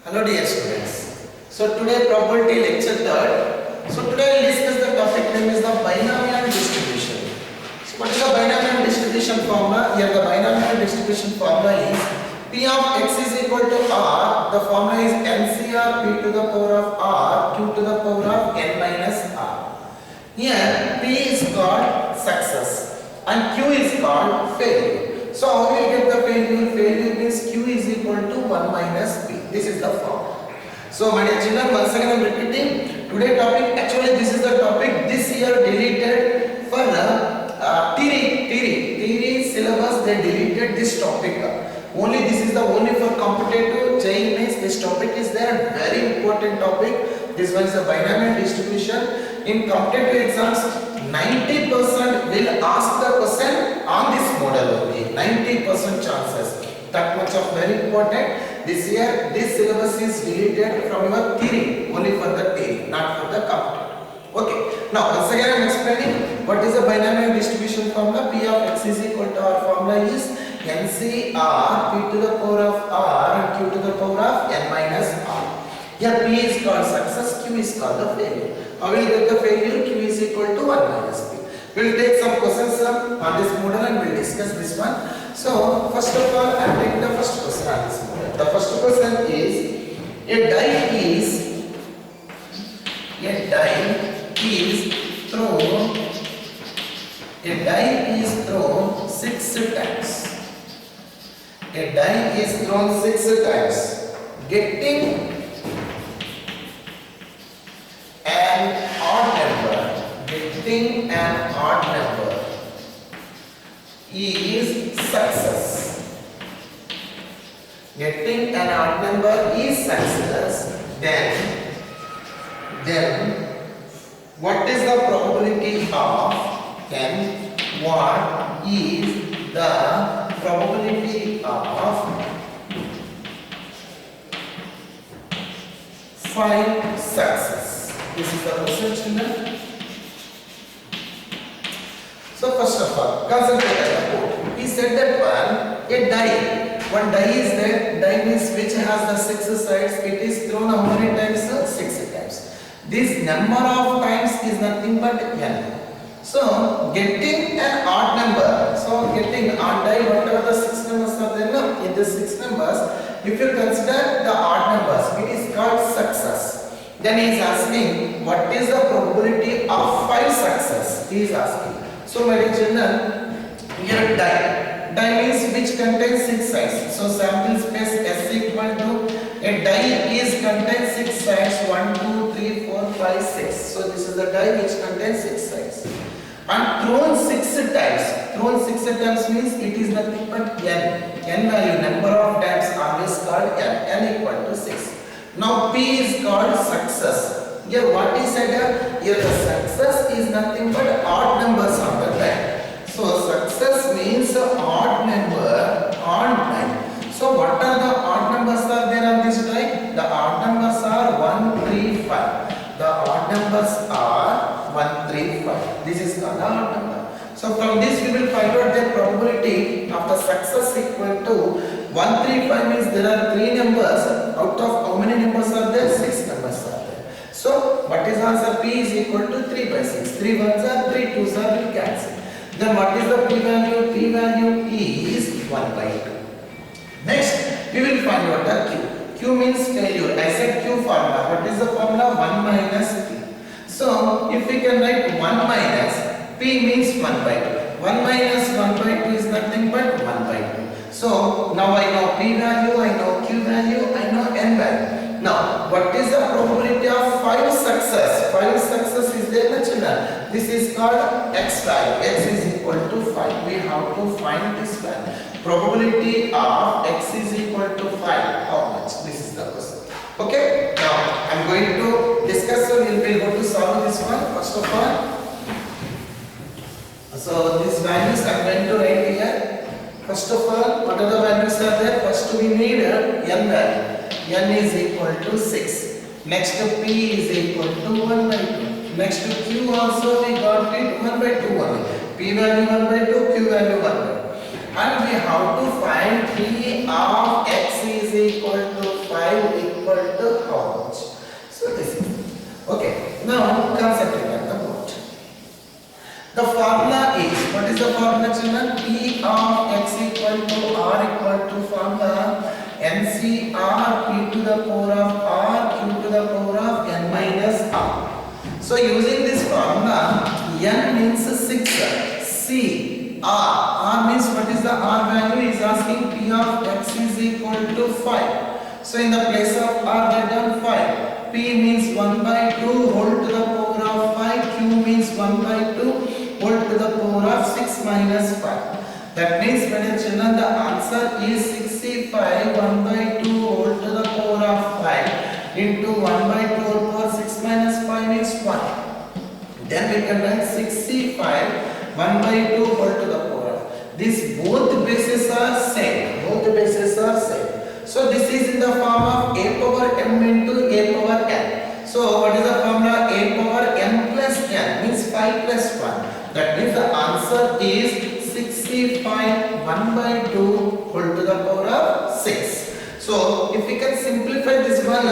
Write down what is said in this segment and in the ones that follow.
Hello dear students. So today probability lecture third. So today I will discuss the topic name is the binomial distribution. So what is the binomial distribution formula? Here the binomial distribution formula is P of x is equal to R. The formula is NCR P to the power of R Q to the power of n minus R. Here P is called success and Q is called failure. So how we get the failure? Failure means Q is equal to 1 minus P. This is the form. So my dear children, once again I am repeating. Today topic, actually this is the topic this year deleted for theory syllabus. They deleted this topic. Only this is the only for competitive JEE Mains. This topic is there. Very important topic. This one is a binomial distribution. In competitive exams, 90% will ask the question on this model only. 90% chances. That much of very important. This year, this syllabus is deleted from your theory, only for the theory, not for the competitive. Okay. Now, once again I am explaining what is the binomial distribution formula. P of x is equal to our formula is NCR P to the power of R and Q to the power of n minus R. Here P is called success, Q is called the failure. How will get the failure? Q is equal to 1 minus P. We will take some questions on this model and we will discuss this one. So, first of all, I am taking the first question on this model. The first question is a die is thrown 6 times. A die is thrown 6 times. Getting an odd number is success. Getting an odd number is success. Then what is the probability of what is the probability of 5 success? This is the question, children. So first of all, concentrate on the code. He said that one die is there. Die means which has the 6 sides. It is thrown how many times? 6 times. This number of times is nothing but n. So getting an odd number. So getting odd die, whatever the 6 numbers are there, in the 6 numbers, if you consider the odd numbers, it is called success. Then he is asking what is the probability of 5 success. He is asking. So my dear children, here die means which contains 6 sides. So sample space S equal to a die is contains 6 sides, 1, 2, 3, 4, 5, 6. So this is the die which contains 6 sides. And thrown 6 times. Thrown 6 times means it is nothing but n. N value, number of times always called n. N equal to 6. Now P is called success. Here what is said here? The success is nothing but odd numbers on the die. So success means odd number on die. So what are the odd numbers are there on this die? The odd numbers are 1, 3, 5. The odd numbers are 1, 3, 5. This is called the odd number. So from this we will find out the probability of the success equal to 1, 3, 5 means there are 3 numbers. Out of how many numbers are there? 6 numbers are there. So what is answer? P is equal to 3 by 6. 3 ones are 3 twos are will cancel. Then what is the P value? P value is 1 by 2. Next we will find out the Q. Q means failure. I said Q formula. What is the formula? 1 minus P. So if we can write 1 minus P means 1 by 2. 1 minus 1 by 2 is nothing but 1 by 2. So now I know P value, I know Q value, I know N value. Now, what is the probability of 5 success? 5 success is there, children. This is called X value. X is equal to 5. We have to find this value. Probability of X is equal to 5. How much? This is the question. Okay. Now, I am going to discuss. So, we will go to solve this one. First of all. So, these values I am going to write here. First of all, what are the values are there? First, we need N value. N is equal to 6. Next to P is equal to 1 by 2. Next to Q also we got it 1 by 2 only. P value 1 by 2, Q value 1 by 2. And we have to find P of x is equal to 5 equal to how much? So this is okay. Now concentrate on the board. The formula is, what is the formula children? P of x equal to r equal to formula NCr p to the power of r q to the power of n minus r. So using this formula, n means 6, c, r means what is the r value? Is asking p of x is equal to 5. So in the place of r write down 5. P means 1 by 2 whole to the power of 5. Q means 1 by 2 whole to the power of 6 minus 5. That means, my dear children, the answer is 65 1 by 2 whole to the power of 5 into 1 by 2 whole power 6 minus 5 means 1. Then we can write 65 1 by 2 whole to the power of. These both bases are same. Both bases are same. So this is in the form of a power m into a power n. So what is the formula? A power n plus n means 5 plus 1. That means the answer is 65 1 by 2 whole to the power of 6. So if we can simplify this one,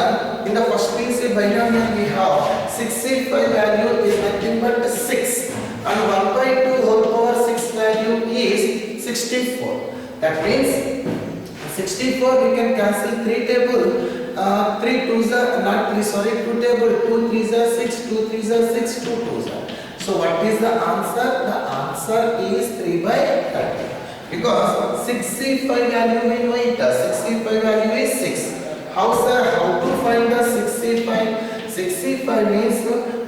in the first PC binomial we have 65 value is nothing but 6 and 1 by 2 whole power 6 value is 64. That means 64 we can cancel 3 table, 3 twos are not 3, sorry, 2 table, 2 threes are 6, 2 threes are 6, 2 twos are. So what is the answer? The answer is 3 by 30. Because 65 value we know it, 65 value is 6. How sir? How to find the 65? 65 means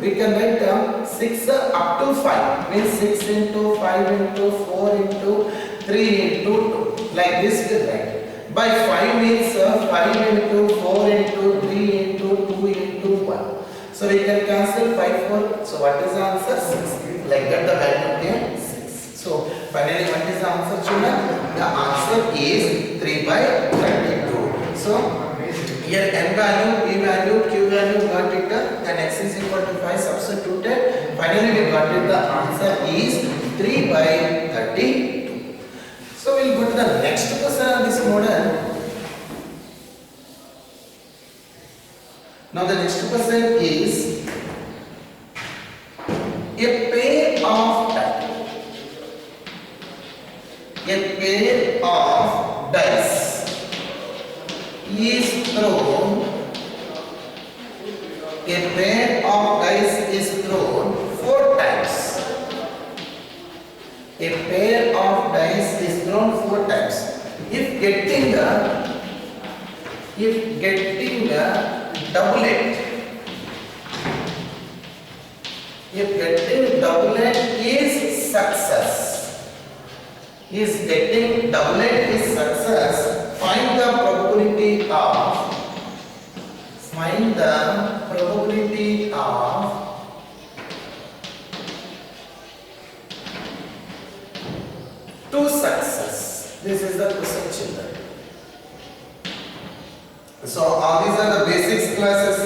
we can write 6 up to 5. Means 6 into 5 into 4 into 3 into 2. Like this we write. By 5 means 5 into 4 into 3 into 2 into 1. So we can cancel 5 4. So what is the answer? 6. Like that the value came 6. So finally what is the answer children? The answer is 3 by 32. So here n value, p value, q value got it. Then x is equal to 5 substituted. Finally we got it. The answer is 3 by 32. So we'll go to the next question on this model. Now the next question is a pair of dice is thrown. A pair of dice is thrown 4 times. A pair of dice is thrown 4 times. If getting doublet, if getting doublet is success, find the probability of two success. This is the question children. So all these are the basics classes.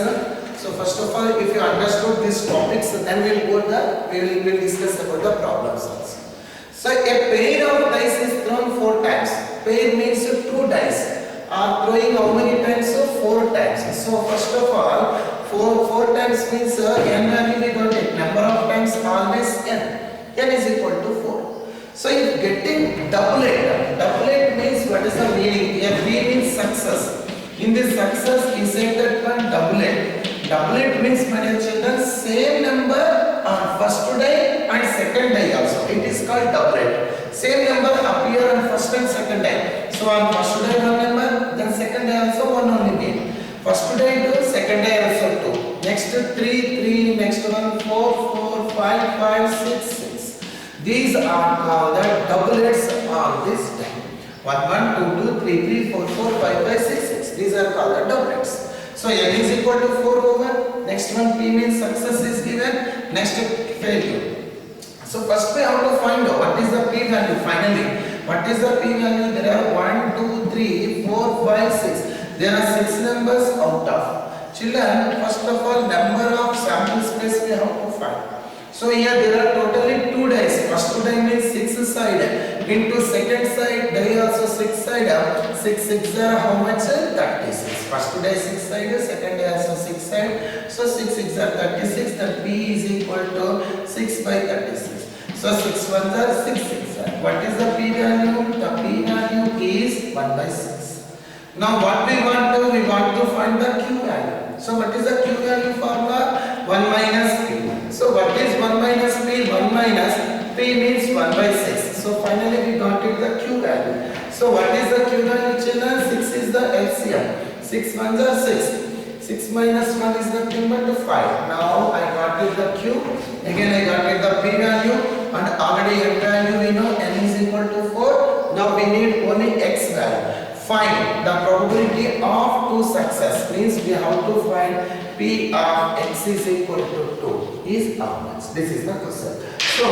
So first of all, if you understood these topics, then we will discuss about the problems also. So a pair of dice is thrown 4 times. Pair means 2 dice are throwing how many times? 4 times. So first of all, 4 times means n value we got it. Number of times always n. N is equal to 4. So if getting doublet means what is the meaning? Here B means success. In this success, inside that one doublet. Doublet means, my dear children, same number on first die and second die also. It is called doublet. Same number appear on first and second die. So on first die 1 number, then second die also 1 only made. First die 2, second die also 2. Next 3, 3, next one 4, 4, 5, 5, 6, 6. These are called the doublets on this time. 1, 2, 2, 3, 3, 4, 4, 5, 5, 6, 6. These are called the doublets. So n is equal to 4 over. Next one p means success is given. Next failure. So first we have to find out what is the p value finally. What is the p value? There are 1, 2, 3, 4, 5, 6. There are 6 numbers out of. Children, first of all, number of sample space we have to find. So here there are totally 2 dice. First die means 6 side into second side die also 6 side. 6 6 are how much? 36. First die 6 side, second die also 6 side. So 6 6 are 36. That P is equal to 6 by 36. So 6 ones are 6 6 are. What is the P value? The P value is 1 by 6. Now what we want to? We want to find the Q value. So what is the Q value formula? 1 minus P. So what is 1 minus P? 1 minus P means 1 by 6. So finally we got it the Q value. So what is the Q value, children? 6 is the LCM. 6 ones are 6. 6 minus 1 is nothing but 5. Now I got it the Q. Again I got it the P value. And already N value we know N is equal to 4. Now we need only X value. Find the probability of 2 success. Means we have to find P of X is equal to 2 is how much? This is the question. So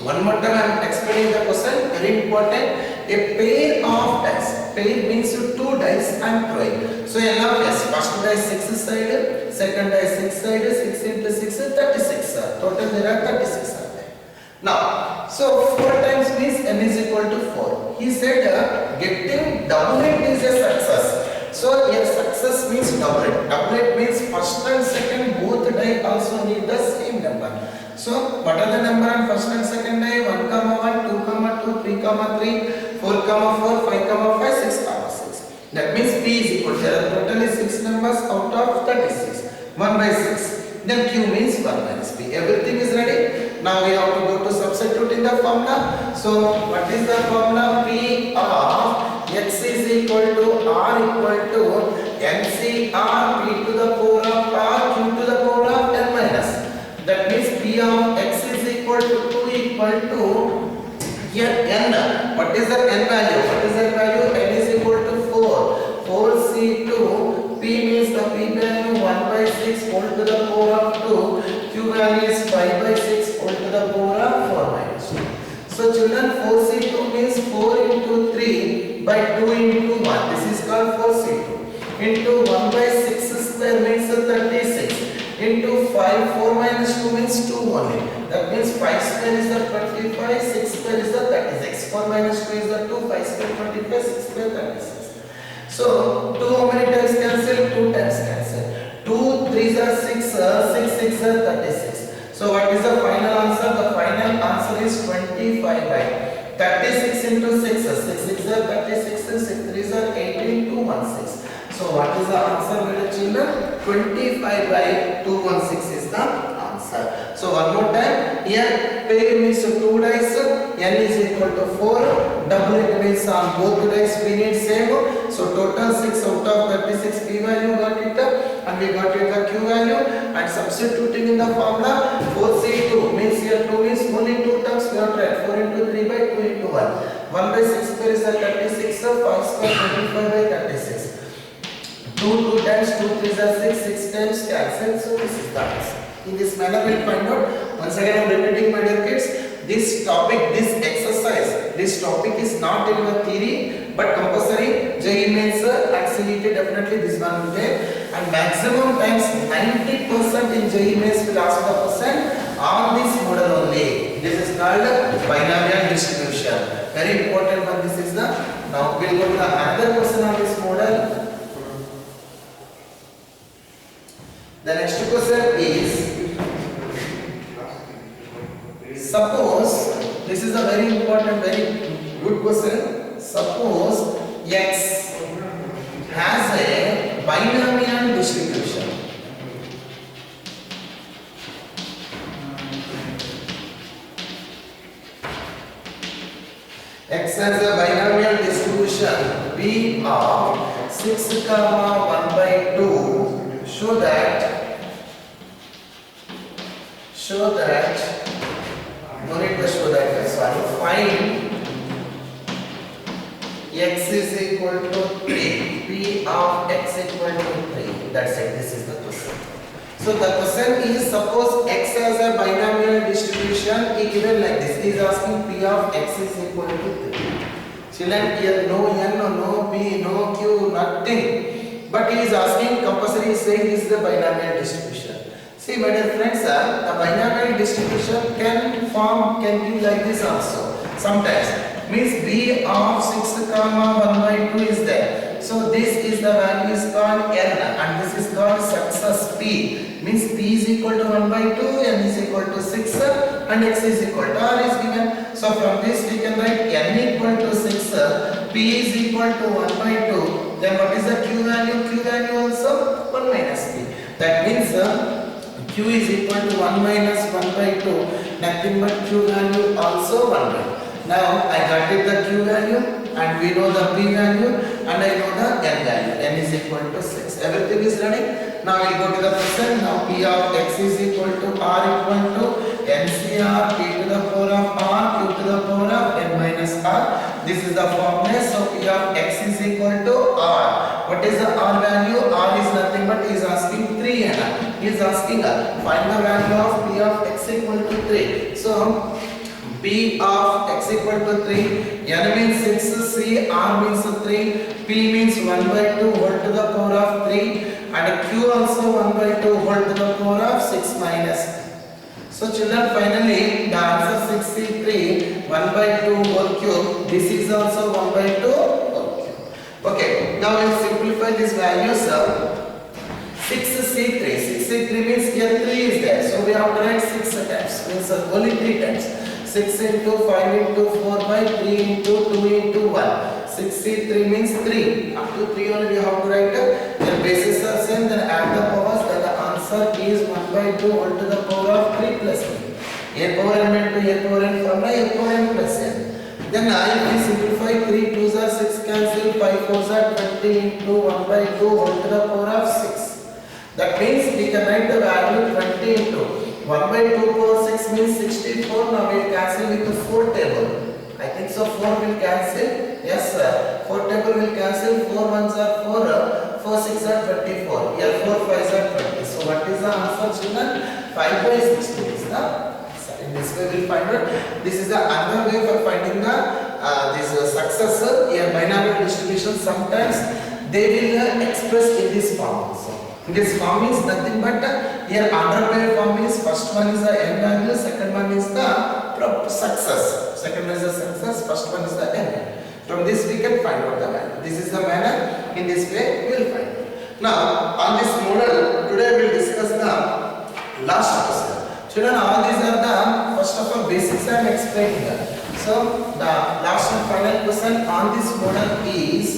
one more time I am explaining the question. Very important. A pair of dice. Pair means 2 dice I am throwing. So N of S. First die 6 side. Second die 6 side. 6 into 6 is 36. Total there are 36 are there. Now, so 4 times means N is equal to 4. He said getting doublet is a success. So here success means doublet. Doublet means first and second both die also need the same number. So what are the number on first and second die? 1, 1, 2, 2, 3, 3, 4, 4, 5, 5, 6, 6. That means P is equal to, there are totally 6 numbers out of 36. 1 by 6. Then Q means 1 minus P. Everything is ready. Now we have to go to substitute in the formula. So what is the formula? P of X is equal to R equal to NCR P to the power of R Q to the power of N minus. That means P of X is equal to 2 equal to here N. What is the N value? What is the value? N is equal to 4. 4C2. P means the P value 1 by 6 whole to the power of 2. Q value is 5 by 6 whole to the power of 4 minus 2. So children, 4C2 means 4 into 3 by 2 into 1. This is called 4C2. Into 1 by 6 square means 36. Into 5, 4 minus 2 means 2 only. That means 5 square is the 25, 6 square is the 36. 4 minus 2 is the 2, 5 square 25, 6 square 36. So 2 how many times cancel? 2 times cancel. 2 3s are 6, 6 6 are 36. So what is the final answer? The final answer is 25 by 36 into 6. 6 6 are 36, 6 3s are 18, 2 1 6. So what is the answer, my children? 25 by 216 is the answer. So one more time, here pair means 2 dice, N is equal to 4, doublet means on both dice we need same. So total 6 out of 36 P value got it and we got it the Q value, and substituting in the formula 4C2 means here 2 means only 2 terms we have to add 4 into 3 by 2 into 1. 1 by 6 square is 36, 5 square 25 by 36. 2 times 2 3s are 6, 6 times cancel. So this is the answer. In this manner we will find out. Once again I am repeating, my dear kids, this topic, this exercise, this topic is not in the theory but compulsory. JEE Mains and CET definitely this one will take, and maximum times 90% in JEE Mains will ask the question on this model only. This is called binomial distribution. Very important one. This is the, now we will go to another question on this model. The next question is, suppose, this is a very important, very good question. Suppose X has a binomial distribution. X has a binomial distribution B of 6, 1 by 2. Show that no need to show that, sorry, find X is equal to 3, P of X equal to 3. That's it. This is the question. So the question is, suppose X has a binomial distribution given like this. He is asking P of X is equal to 3. Children, here no N, no P, no Q, nothing. But he is asking, compulsory is saying this is the binomial distribution. See, my dear friends, the binomial distribution can give like this also. Sometimes means B of 6, 1 by 2 is there. So this is the value is called n and this is called success p. Means p is equal to 1 by 2, n is equal to 6 and x is equal to r is given. So from this we can write n equal to 6, p is equal to 1 by 2. Then what is the q value? Q value also 1 minus p. That means q is equal to 1 minus 1 by 2. Nothing but q value also 1 by 2. Now I got it the q value and we know the p value and I know the n value. N is equal to 6. Everything is running. Now we go to the question. Now p of x is equal to r equal to NCR p to the power of r q to the power of n minus r. This is the formula. So p of x is equal to r. What is the r value? R is nothing but he is asking 3 n. He is asking find the value of p of x equal to 3. So p of x equal to 3, n means 6, c r means 3, p means 1 by 2 whole to the power of 3 and q also 1 by 2 whole to the power of 6 minus. So children, finally the answer 63 1 by 2 whole cube. This is also 1 by 2 whole cube. Okay, now we will simplify these values. 6c3 means here 3 is there, so we have to write 6 times, means only 3 times. 6 into 5 into 4 by 3 into 2 into 1. 63 means 3. Up to 3 only we have to write. The bases are same, then add the powers. Then the answer is 1 by 2 all to the power of 3 plus n. A power n into a power n formula a power n plus n. Then if we simplify 3 2s are 6 cancel, 5 4s are 20 into 1 by 2 all to the power of 6. That means we can write the value 20 into 1 by 2 power 6 means 64. Now we will cancel with the 4 table. I think so 4 will cancel. Yes sir. 4 table will cancel. 4 ones are 4. 4 6 are 24. Here 4 5s are 20. So what is the answer children? 5 by 16 is the answer. In this way we will find out. This is the other way for finding the this success. Here binomial distribution sometimes they will express in this form also. This form is nothing but here order pair form is first one is the n value, second one is the success. Second one is the success, first one is the n. From this we can find out the value. This is the manner. In this way we will find out. Now on this model today we will discuss the last question. Children, all these are the first of all basics I am explaining. So the last and final question on this model is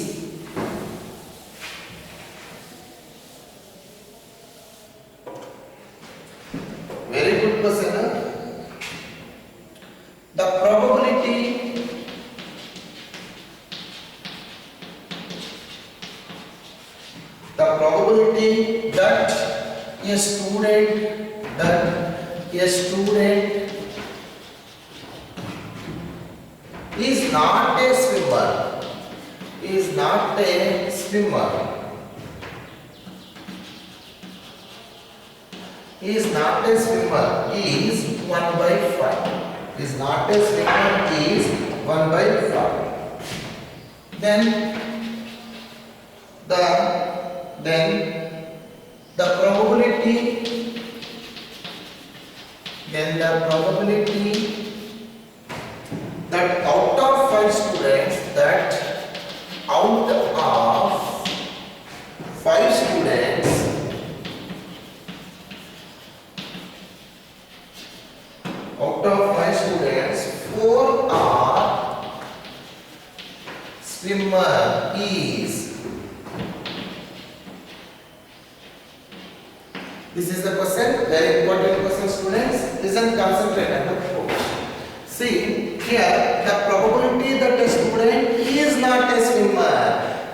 very good question. The probability that a student is not a swimmer is 1 by 5. Is not a swimmer is 1 by 5. Then the probability that out of 5 students out of 5 students 4 are swimmer is. This is the question, very important question students. Listen, concentrate and look. See here the probability that a student is not a swimmer.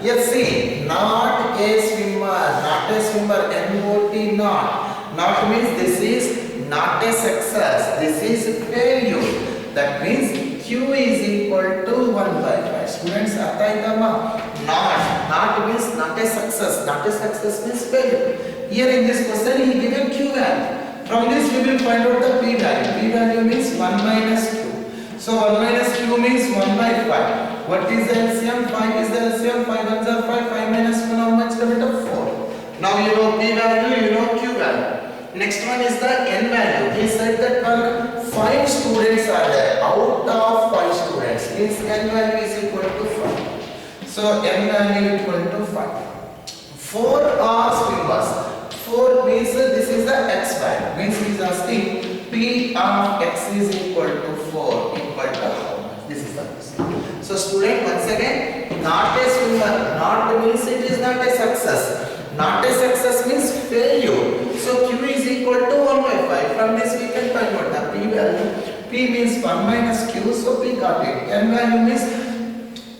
Yes, see, not a swimmer, N-O-T not means this is not a success, this is failure. That means Q is equal to 1 by 5. Students, artha aitama? Not means not a success means failure. Here in this question he given Q value. From this we will find out the P value. P value means 1 minus Q. So 1 minus Q means 1 by 5. What is the LCM? 5 is the LCM. 5 ones are 5. 5 minus 1, how much? 4. Now you know P value, you know Q value. Next one is the N value. He said that 5 students are there. Out of 5 students means N value is equal to 5. So n value equal to 5. 4 are swimmers. 4 means this is the x value. Means he is asking P of x is equal to 4 equal to how much? This is the question. So student, once again, not a swimmer. Not means it is not a success. Not a success means failure. So Q is equal to 1 by 5. From this we can find out the P value. P means 1 minus Q. So P got it. N value means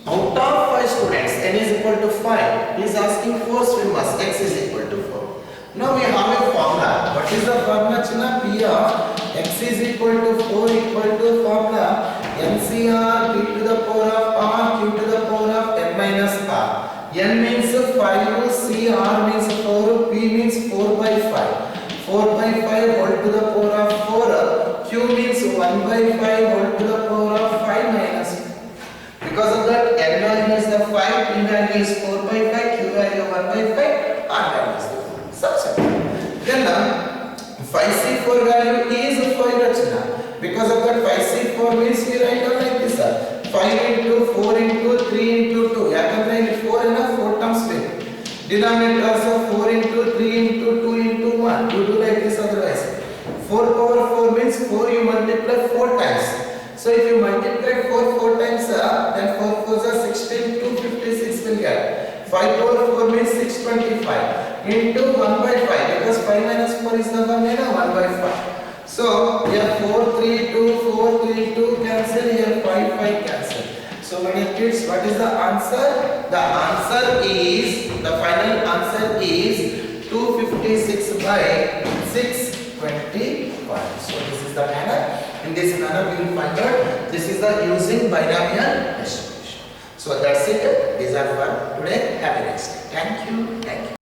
out of 5 students, n is equal to 5. He is asking 4 swimmers, x is equal to 4. Now we have a formula. What is the formula, China? P of x is equal to 4 equal to formula NCR p to the power of r q to the power of n minus r. N means 5, C, R means 4, P means 4 by 5. 4 by 5 whole to the power of 4. Q means 1 by 5 whole to the power of 5 minus 5. Because of that, n value is the 5, p value is 4 by 5, q value 1 by 5, r value is the 4. Substitute. Then 5c4 value is 5 Rachna. Because of that, 5c4 means we write down like this. 5 into 4 into 3 into 2. Yakandra 4 and 4 terms with. Denominator also 4 into 3 into 2 into 1. You do like this otherwise. 4 power 4 means 4 you multiply 4 times. So if you multiply 4 times, then 4 4s are 16, 256 will get. 5 over 4 means 625 into 1 by 5 because 5 minus 4 is the 1 and 1 by 5. So here 4, 3, 2, 4, 3, 2 cancel, here 5, 5 cancel. So my dear kids, what is the answer? The answer is, the final answer is 256 by 625. So this is the manner. In this manner we will find out this is the using binomial distribution. So that's it. These are for today. Have a nice day. Thank you. Thank you.